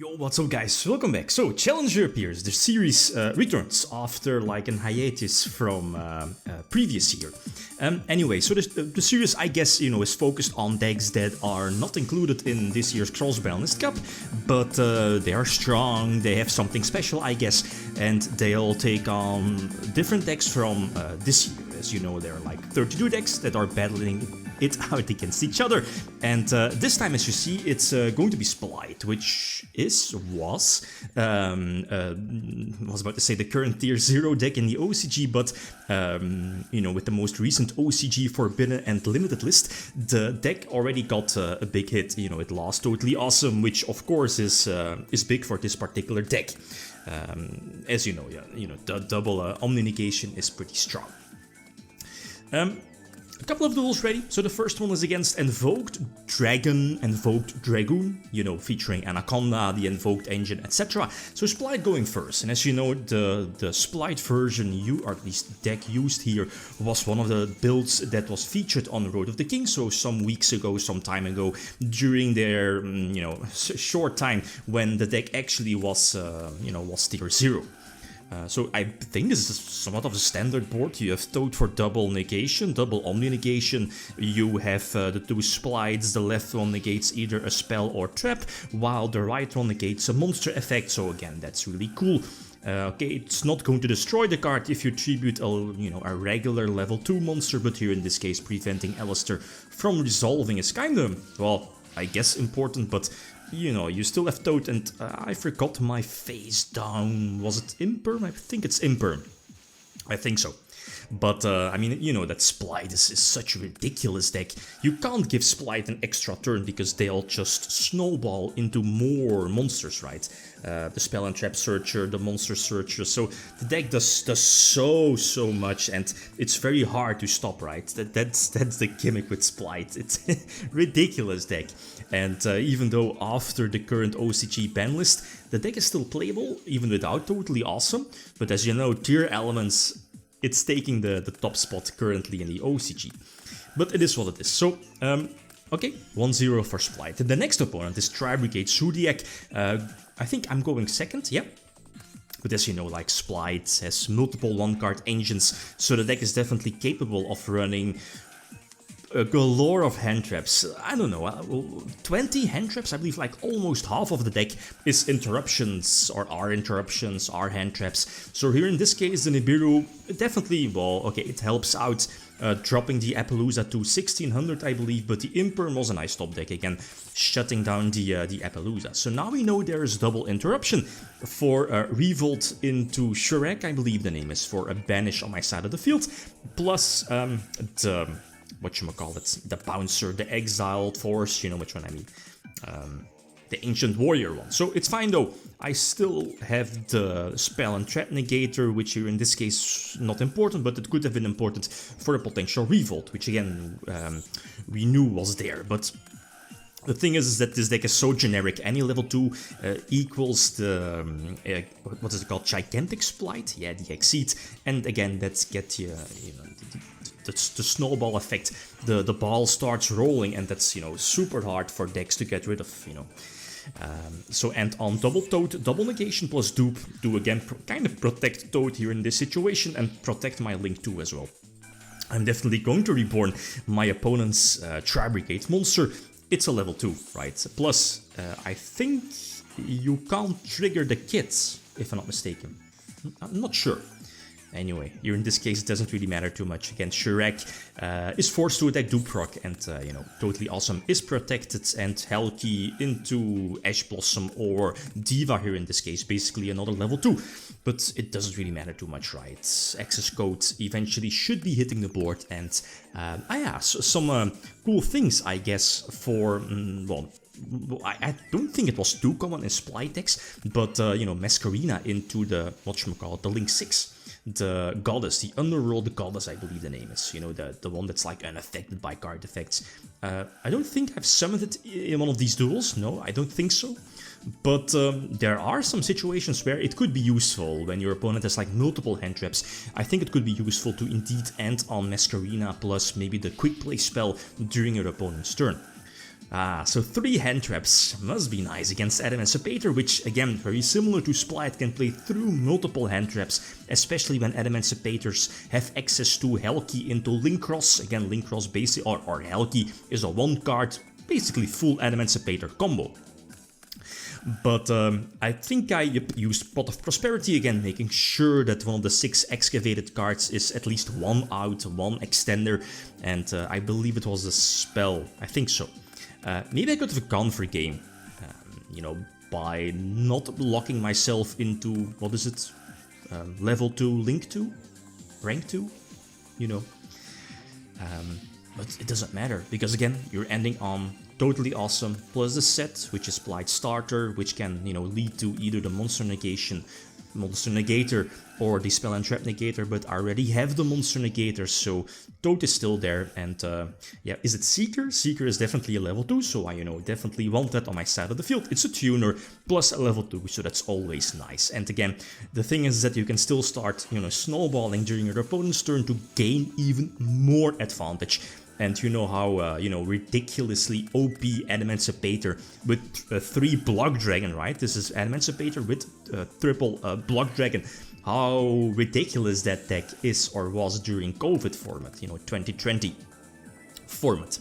Yo, what's up guys, welcome back. So, Challenger appears, the series returns after like an hiatus from previous year. Anyway, so the series I guess, is focused on decks that are not included in this year's Cross-Banlist Cup, but they are strong, they have something special I guess, and they'll take on different decks from this year. As you know, there are like 32 decks that are battling it out against each other, and this time, as you see, it's going to be Splight, which was about to say the current tier 0 deck in the OCG, but with the most recent OCG Forbidden and Limited list, the deck already got a big hit. It lost Totally Awesome, which of course is big for this particular deck. As you know, the double Omni Negation is pretty strong. A couple of duels ready. So the first one is against Invoked Dragon, Invoked Dragoon, featuring Anaconda, the Invoked Engine, etc. So Splight going first, and as you know, the Splight version, or at least deck used here, was one of the builds that was featured on Road of the King, so some weeks ago, some time ago, during their, short time when the deck actually was tier 0. So I think this is somewhat of a standard board. You have Toad for double negation, double omni negation. You have the two splites, the left one negates either a spell or trap, while the right one negates a monster effect, so again, that's really cool. Okay, it's not going to destroy the card if you tribute a regular level 2 monster, but here in this case preventing Alistair from resolving is kinda, well, I guess important, but you still have Toad, and I forgot my face down. Was it Imperm? I think it's Imperm. I think so. But, that Splight is such a ridiculous deck. You can't give Splight an extra turn because they'll just snowball into more monsters, right? The Spell and Trap Searcher, the Monster Searcher. So the deck does so much, and it's very hard to stop, right? That's the gimmick with Splight. It's a ridiculous deck. And even though after the current OCG ban list, the deck is still playable, even without Totally Awesome. But as you know, tier elements, it's taking the top spot currently in the OCG. But it is what it is. So, okay, 1-0 for Splight. The next opponent is Tri-Brigade Zodiac. I think I'm going second, yeah. But as you know, like Splight has multiple 1-card engines, so the deck is definitely capable of running a galore of hand traps. I don't know, 20 hand traps? I believe like almost half of the deck is interruptions, or are interruptions, are hand traps. So here in this case, the Nibiru definitely, well, okay, it helps out dropping the Appaloosa to 1600, I believe, but the Imperm was a nice top deck again, shutting down the Appaloosa. So now we know there is double interruption for Revolt into Shrek, I believe the name is, for a banish on my side of the field, plus the Bouncer, the Exiled Force, you know which one I mean, the Ancient Warrior one. So it's fine though, I still have the Spell and Trap Negator, which here in this case not important, but it could have been important for a potential Revolt, which again we knew was there. But the thing is that this deck is so generic. Any level 2 equals the, what is it called, Gigantic Splight? Yeah, the Exceed. And again, let's get the snowball effect. The ball starts rolling, and that's, super hard for decks to get rid of, and on double Toad, double negation plus dupe, do again kind of protect Toad here in this situation, and protect my Link 2 as well. I'm definitely going to reborn my opponent's Tri-Brigade monster. It's a level 2, right? Plus, I think you can't trigger the kits, if I'm not mistaken. I'm not sure. Anyway, here in this case it doesn't really matter too much. Again, Shrek is forced to attack Dupe Rock, and Totally Awesome is protected, and Helki into Ash Blossom or Diva here in this case, basically another level 2. But it doesn't really matter too much, right? Access code eventually should be hitting the board, and some cool things, I guess, for, I don't think it was too common in Splight decks, but, Masquerina into the, the Link 6. The goddess, the underworld goddess, I believe the name is, the one that's like unaffected by card effects. I don't think I've summoned it in one of these duels, no, I don't think so. But there are some situations where it could be useful when your opponent has like multiple hand traps. I think it could be useful to indeed end on Masquerina plus maybe the quick play spell during your opponent's turn. So 3 hand traps must be nice against Emancipator, which again, very similar to Splight, can play through multiple hand traps, especially when Emancipators have access to Helki into Link Cross. Again, Link Cross basic or Helki is a 1 card, basically full Emancipator combo. But I think I used Pot of Prosperity again, making sure that one of the 6 excavated cards is at least 1 out, 1 extender, and I believe it was a spell, I think so. Maybe I could have gone for game, you know, by not locking myself into, what is it, level 2, link 2, rank 2, you know. But it doesn't matter, because again, you're ending on totally awesome, plus the set, which is Splight Starter, which can, you know, lead to either the Monster Negator or the Spell and Trap Negator, but I already have the Monster Negator, so Toad is still there, and yeah, is it Seeker? Seeker is definitely a level 2, so I, you know, definitely want that on my side of the field. It's a tuner plus a level 2, so that's always nice. And again, the thing is that you can still start, you know, snowballing during your opponent's turn to gain even more advantage. And you know how, you know, ridiculously OP Emancipator with 3 Block Dragon, right? This is Emancipator with triple Block Dragon. How ridiculous that deck is or was during COVID format, you know, 2020 format.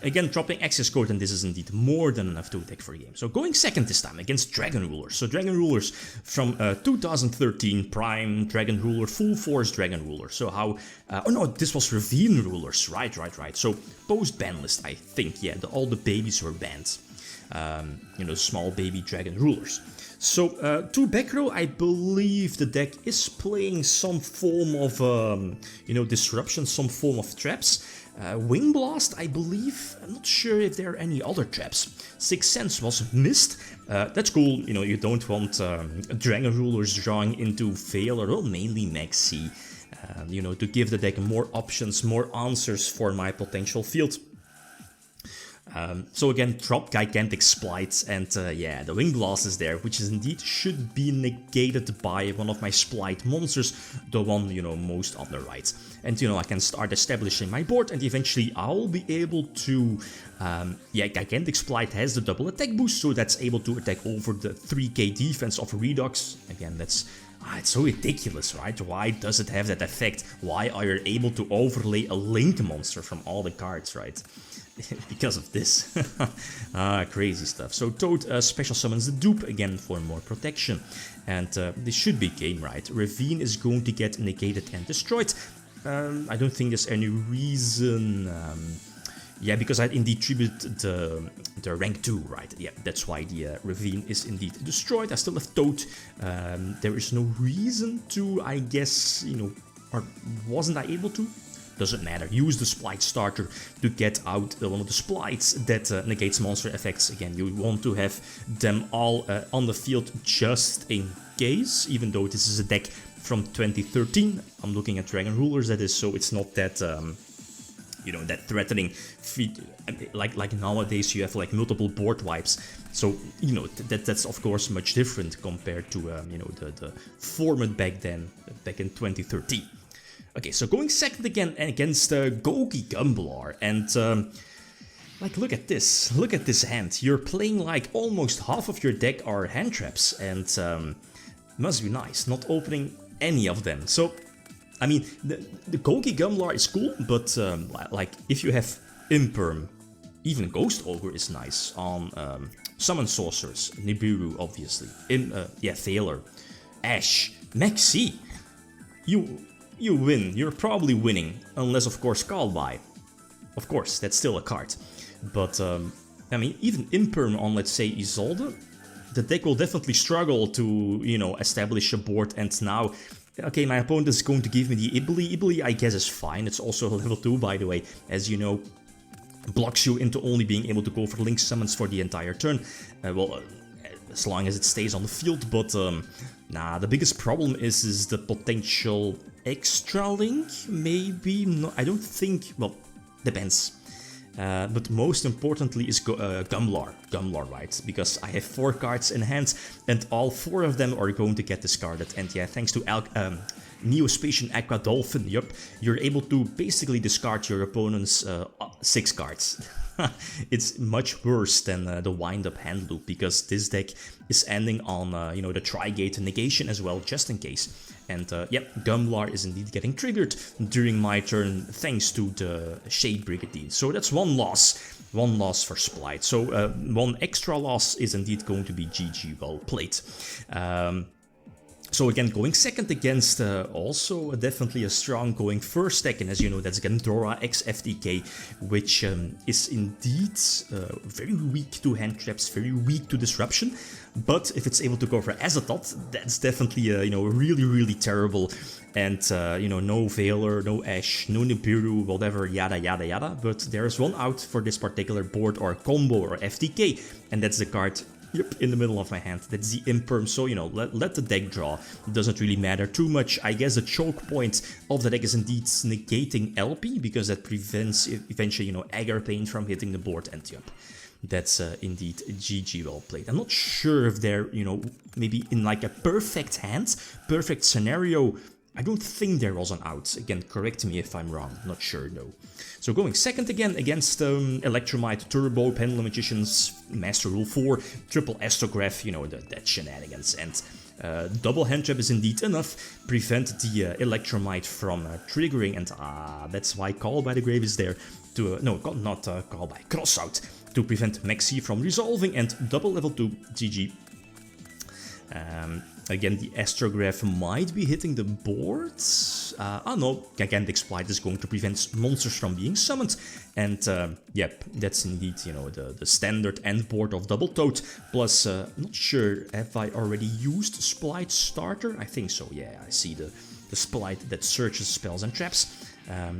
Again, dropping access code, and this is indeed more than enough to attack for a game. So going second this time against Dragon Rulers. So Dragon Rulers from 2013, Prime Dragon Ruler, Full Force Dragon Ruler. So how, oh no, this was Ravine Rulers, right. So post-ban list, I think, yeah, all the babies were banned. You know, small baby Dragon Rulers. So, to back row, I believe the deck is playing some form of, you know, disruption, some form of traps. Wing Blast, I believe. I'm not sure if there are any other traps. Sixth Sense was missed. That's cool, you know, you don't want Dragon Rulers drawing into Veil or, well, mainly Maxi. You know, to give the deck more options, more answers for my potential field. So again, drop Gigantic Splites, and yeah, the Wing Blast is there, which is indeed should be negated by one of my Splight monsters, the one, you know, most on the right. And, you know, I can start establishing my board, and eventually I'll be able to, yeah, Gigantic Splight has the double attack boost, so that's able to attack over the 3k defense of Redux. Again, that's... it's so ridiculous, right? Why does it have that effect? Why are you able to overlay a Link monster from all the cards, right? Because of this. Crazy stuff. So Toad special summons the Dupe again for more protection. And this should be game, right? Ravine is going to get negated and destroyed. I don't think there's any reason... yeah, because I indeed tribute the rank 2, right? Yeah, that's why the Ravine is indeed destroyed. I still have Toad. There is no reason to, I guess, you know, or wasn't I able to? Doesn't matter. Use the Splight Starter to get out one of the Splites that negates monster effects. Again, you want to have them all on the field just in case, even though this is a deck from 2013. I'm looking at Dragon Rulers, that is, so it's not that... you know, that threatening, like nowadays you have like multiple board wipes. So, you know, that's of course much different compared to, you know, the format back then, back in 2013. Okay, so going second again against Gogi Gumblar, and like look at this hand. You're playing like almost half of your deck are hand traps, and must be nice, not opening any of them. So, I mean, the Gogi Gumblar is cool, but like if you have Imperm, even Ghost Ogre is nice on Summon Sorcerers, Nibiru obviously, yeah, Thaler, Ash, Maxi. You win, you're probably winning, unless of course Callby. Of course, that's still a card. But, I mean, even Imperm on, let's say, Isolde, the deck will definitely struggle to, you know, establish a board, and now... Okay, my opponent is going to give me the Ibli. Ibli, I guess, is fine. It's also a level 2, by the way. As you know, blocks you into only being able to go for Link summons for the entire turn. Well, as long as it stays on the field, but... nah, the biggest problem is the potential extra Link, maybe? No, I don't think... Well, depends. But most importantly is Gumblar, right? Because I have 4 cards in hand, and all 4 of them are going to get discarded. And yeah, thanks to Neospatian Aqua Dolphin, yup, you're able to basically discard your opponent's 6 cards. it's much worse than the wind-up hand loop, because this deck is ending on, you know, the Trigate negation as well, just in case. And yep, Gumlar is indeed getting triggered during my turn thanks to the Shade Brigade. So that's one loss for Splight. So one extra loss is indeed going to be GG, well played. So again, going second against also definitely a strong going first deck, and as you know, that's Gandora x FTK, which is indeed very weak to hand traps, very weak to disruption. But if it's able to go for Azatot, that's definitely you know, really terrible. And you know, no Veiler, no Ash, no Nibiru, whatever, yada yada yada. But there's one out for this particular board or combo or FTK, and that's the card. Yep, in the middle of my hand. That's the Imperm, so, you know, let the deck draw. It doesn't really matter too much. I guess the choke point of the deck is indeed negating LP, because that prevents, eventually, you know, Agar Pain from hitting the board, and yep, that's indeed GG, well played. I'm not sure if they're, you know, maybe in like a perfect hand, perfect scenario. I don't think there was an out. Again, correct me if I'm wrong. Not sure, though. So going second again against Electromite, Turbo, Pendulum Magicians, Master Rule 4, Triple Astrograph, you know, that shenanigans. And double hand trap is indeed enough. Prevent the Electromite from triggering. And that's why Call by the Grave is there to... no, not Call by, Cross Out. To prevent Maxi from resolving. And double level 2, GG. Again, the Astrograph might be hitting the board. No, Gigantic Splight is going to prevent monsters from being summoned. And yep, that's indeed, you know, the standard end board of Double Toad. Plus, not sure, have I already used Splight Starter? I think so, yeah, I see the Splight that searches spells and traps.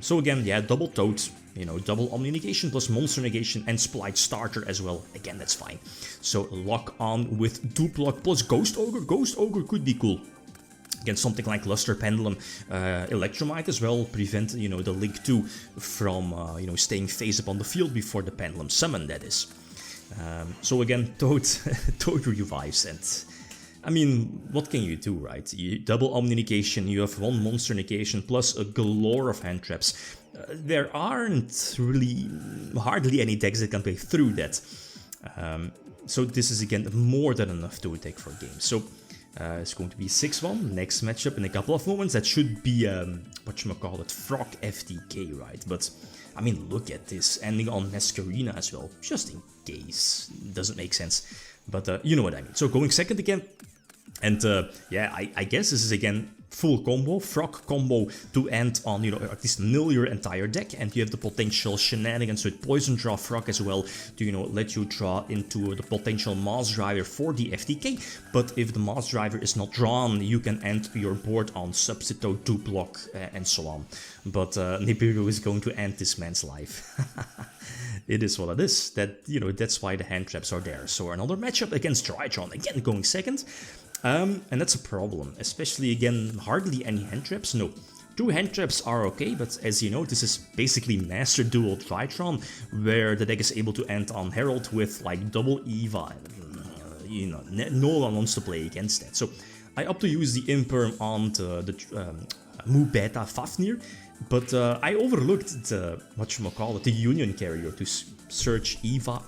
So again, yeah, Double Toad, you know, double Omni Negation plus Monster Negation and Splight Starter as well. Again, that's fine. So lock on with Duplock plus Ghost Ogre. Ghost Ogre could be cool. Again, something like Luster Pendulum, Electromite as well, prevent, you know, the Link 2 from, you know, staying face up on the field before the Pendulum summon, that is. So again, Toad, Toad revives, and I mean, what can you do, right? You double Omni Negation, you have one Monster Negation plus a galore of hand traps. There aren't really hardly any decks that can play through that. So this is again more than enough to attack for a game. So it's going to be 6-1, next matchup in a couple of moments. That should be, whatchamacallit, Frog FTK, right? But, I mean, look at this, ending on Masquerina as well, just in case. Doesn't make sense, but you know what I mean. So going second again, and yeah, I guess this is again full combo, Frog combo to end on, you know, at least nil your entire deck, and you have the potential shenanigans with Poison Draw Frog as well to, you know, let you draw into the potential Mass Driver for the FTK. But if the Mass Driver is not drawn, you can end your board on Substitute, Duplock, and so on. But Nibiru is going to end this man's life. It is what it is. That, you know, that's why the hand traps are there. So another matchup against Tritron, again going second. And that's a problem, especially again, hardly any hand traps. No, 2 hand traps are okay, but as you know, this is basically Master Duel Tritron, where the deck is able to end on Herald with like double Eva. You know, no one wants to play against that. So I opt to use the Imperm on the Mu Beta Fafnir, but I overlooked the, the Union Carrier to search Eva.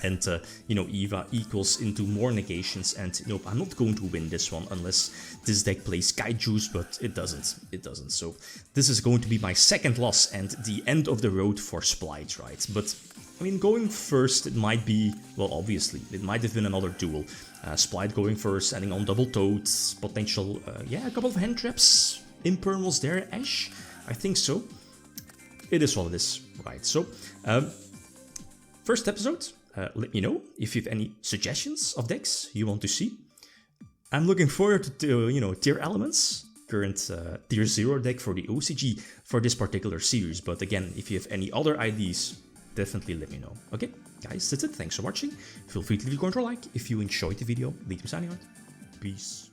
And, you know, Eva equals into more negations, and nope, I'm not going to win this one unless this deck plays Kaiju's, but it doesn't. It doesn't. So this is going to be my second loss and the end of the road for Splight, right? But, I mean, going first, it might be, well, obviously, it might have been another duel. Splight going first, ending on Double Toads, potential, yeah, a couple of hand traps. Imperm was there, Ash? I think so. It is what it is, right? So, first episode. Let me know if you have any suggestions of decks you want to see. I'm looking forward to, you know, tier elements, current tier 0 deck for the OCG for this particular series. But again, if you have any other ideas, definitely let me know. Okay, guys, that's it. Thanks for watching. Feel free to leave a comment or like if you enjoyed the video. Leave me signing out. Peace.